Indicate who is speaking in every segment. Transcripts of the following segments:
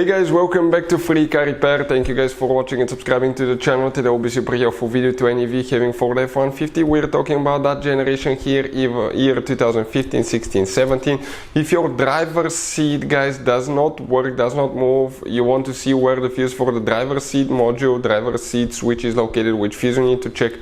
Speaker 1: Hey guys, welcome back to Free Car Repair. Thank you guys for watching and subscribing to the channel. Today will be super helpful video to any of you having Ford F-150. We're talking about that generation here, year 2015, 16, 17. If your driver's seat, guys, does not work, does not move, you want to see where the fuse for the driver's seat module, driver's seat switch is located, which fuse you need to check,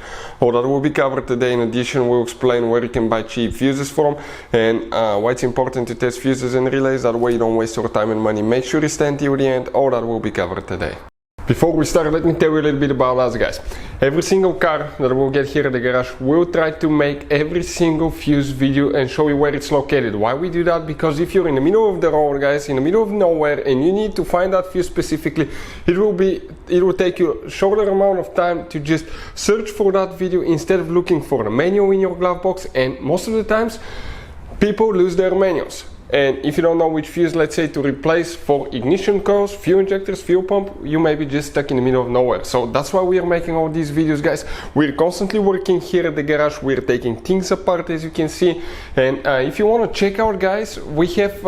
Speaker 1: all that will be covered today. In addition, we'll explain where you can buy cheap fuses from and why it's important to test fuses and relays. That way you don't waste your time and money. Make sure you stand till the end. All that will be covered today. Before we start, let me tell you a little bit about us, guys. Every single car that we'll get here at the garage, we'll try to make every single fuse video and show you where it's located. Why we do that? Because if you're in the middle of the road, guys, in the middle of nowhere, and you need to find that fuse specifically, it will take you a shorter amount of time to just search for that video instead of looking for the manual in your glove box. And most of the times, people lose their manuals. And if you don't know which fuse, let's say, to replace for ignition coils, fuel injectors, fuel pump, you may be just stuck in the middle of nowhere. So that's why we are making all these videos, guys. We're constantly working here at the garage. We're taking things apart, as you can see. And if you want to check out, guys, we have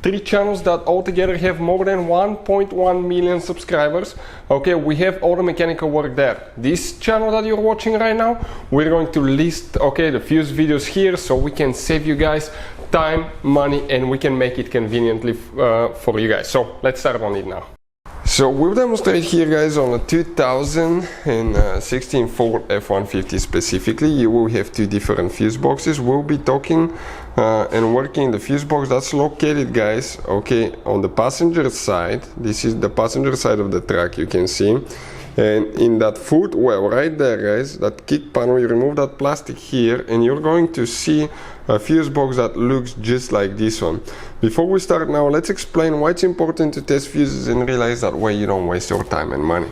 Speaker 1: 3 channels that altogether have more than 1.1 million subscribers. Okay, we have all the mechanical work there. This channel that you're watching right now, we're going to list, okay, the fuse videos here so we can save you guys time, money, and we can make it conveniently for you guys. So let's start on it now. So we'll demonstrate here, guys, on a 2016 Ford F-150 specifically. You will have 2 different fuse boxes. We'll be talking and working the fuse box that's located, guys, okay, on the passenger side. This is the passenger side of the truck, you can see. And in that footwell right there, guys, that kick panel, you remove that plastic here and you're going to see a fuse box that looks just like this one. Before we start now, let's explain why it's important to test fuses and realize that way you don't waste your time and money.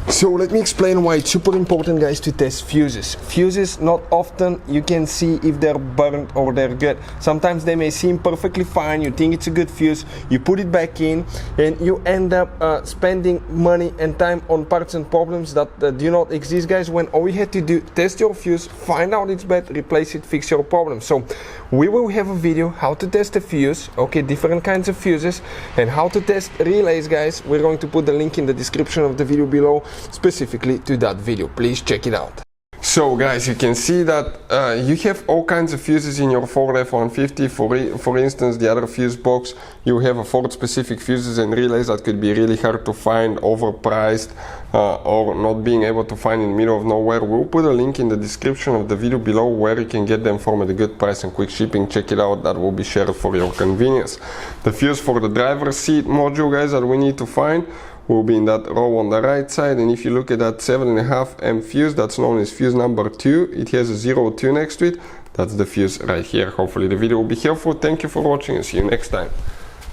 Speaker 1: So let me explain why it's super important, guys, to test fuses. Fuses, not often you can see if they're burnt or they're good. Sometimes they may seem perfectly fine, you think it's a good fuse, you put it back in and you end up spending money and time on parts and problems that do not exist, guys, when all you had to do, test your fuse, find out it's bad, replace it, fix your problem. So we will have a video how to test a fuse, okay, different kinds of fuses, and how to test relays, guys. We're going to put the link in the description of the video below specifically to that video. Please check it out. So guys, you can see that you have all kinds of fuses in your Ford F-150. For instance, the other fuse box, you have a Ford specific fuses and relays that could be really hard to find, overpriced, or not being able to find in the middle of nowhere. We'll put a link in the description of the video below where you can get them from at a good price and quick shipping. Check it out, that will be shared for your convenience. The fuse for the driver's seat module, guys, that we need to find will be in that row on the right side. And if you look at that 7.5 M fuse, that's known as fuse number 2, it has a 02 next to it. That's the fuse right here. Hopefully the video will be helpful. Thank you for watching and see you next time.